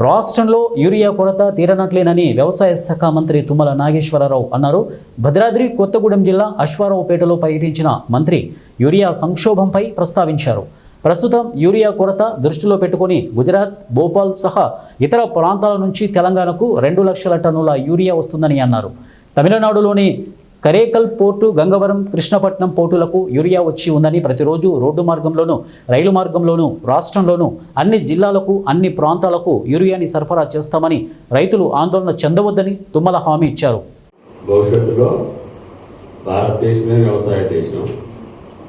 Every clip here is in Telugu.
రాష్ట్రంలో యూరియా కొరత తీరనట్లేనని వ్యవసాయ శాఖ మంత్రి తుమ్మల నాగేశ్వరరావు అన్నారు. భద్రాద్రి కొత్తగూడెం జిల్లా అశ్వారావుపేటలో పర్యటించిన మంత్రి యూరియా సంక్షోభంపై ప్రస్తావించారు. ప్రస్తుతం యూరియా కొరత దృష్టిలో పెట్టుకుని గుజరాత్, భోపాల్ సహా ఇతర ప్రాంతాల నుంచి తెలంగాణకు 2 లక్షల టన్నుల యూరియా వస్తుందని అన్నారు. తమిళనాడులోని కరేకల్ పోర్టు, గంగవరం, కృష్ణపట్నం పోర్టులకు యూరియా వచ్చి ఉందని, ప్రతిరోజు రోడ్డు మార్గంలోనూ రైలు మార్గంలోనూ రాష్ట్రంలోనూ అన్ని జిల్లాలకు అన్ని ప్రాంతాలకు యూరియాని సరఫరా చేస్తామని రైతులు ఆందోళన చెందవద్దని తుమ్మల హామీ ఇచ్చారు. భవిష్యత్తులో భారతదేశమే వ్యవసాయ దేశం,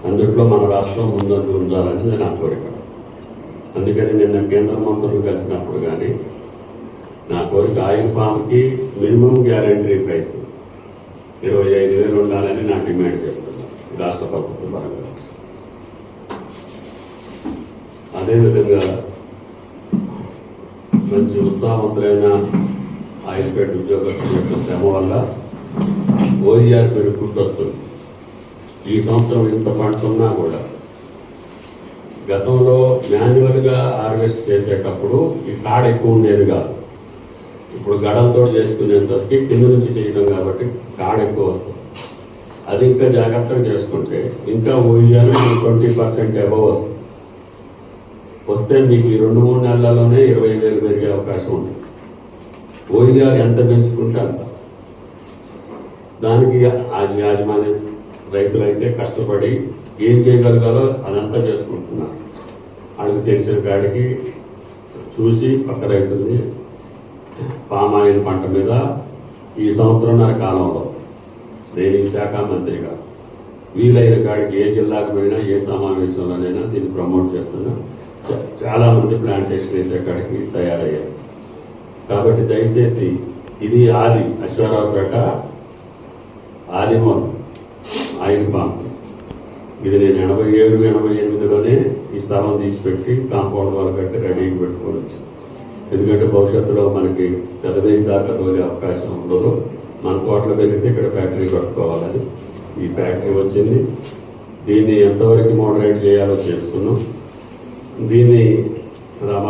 అందుట్లో మన రాష్ట్రం ముందంజు ఉండాలని నా కోరిక. అందుకని నిన్న కేంద్ర మంత్రులు కలిసినప్పుడు కానీ నా కోరిక ఆయిల్ ఫామ్కి మినిమం గ్యారంటీ ప్రైస్ 25,000 ఉండాలని నా డిమాండ్ చేస్తున్నాను రాష్ట్ర ప్రభుత్వం పరంగా. అదేవిధంగా మంచి ఉత్సాహవంతులైన ఆయిల్ ఫెడ్ ఉద్యోగస్తుల యొక్క శ్రమ వల్ల ఓఈఆర్ పేరు గుర్తొస్తుంది. ఈ సంవత్సరం ఇంత పండుతున్నా కూడా గతంలో మాన్యువల్గా హార్వెస్ట్ చేసేటప్పుడు ఈ కాడ ఎక్కువ ఉండేది కాదు. ఇప్పుడు గడంతో చేసుకునేసరికి కింద నుంచి చేయడం కాబట్టి కాడ ఎక్కువ వస్తుంది. అది ఇంకా జాగ్రత్తగా చేసుకుంటే ఇంకా ఓఈఆర్ 20% అబవ్ వస్తుంది. వస్తే మీకు ఈ 2-3 నెలల్లోనే 20,000 పెరిగే అవకాశం ఉంది. ఓఈఆర్ ఎంత పెంచుకుంటే అంత. దానికి యాజమాన్య రైతులైతే కష్టపడి ఏం చేయగలగాలో అదంతా చేసుకుంటున్నారు. వాళ్ళకి తెలిసిన కాడికి చూసి పక్క రైతుల్ని పామాయిల్ పంట మీద ఈ సంవత్సరంన్నర కాలంలో నేను ఈ శాఖ మంత్రిగా వీలైన కాడికి ఏ జిల్లాకు పోయినా ఏ సమావేశంలోనైనా దీన్ని ప్రమోట్ చేస్తున్నా. చాలామంది ప్లాంటేషన్ వేసే కాడికి తయారయ్యారు. కాబట్టి దయచేసి ఇది ఆది అశ్వారావుపేట ఆదిమూలం ఆయిల్ ఫామ్. ఇది నేను 87-88లోనే ఈ స్థలం తీసిపెట్టి కాంపౌండ్ వాళ్ళు కట్టి రెడీకి పెట్టుకొని వచ్చాను. ఎందుకంటే భవిష్యత్తులో మనకి పెద్దదేవి దాకా తోలే అవకాశం ఉండదు. మన తోటలు పెరిగితే ఇక్కడ ఫ్యాక్టరీ కట్టుకోవాలని ఈ ఫ్యాక్టరీ వచ్చింది. దీన్ని ఎంతవరకు మోడరేట్ చేయాలో చేసుకున్నాం. దీన్ని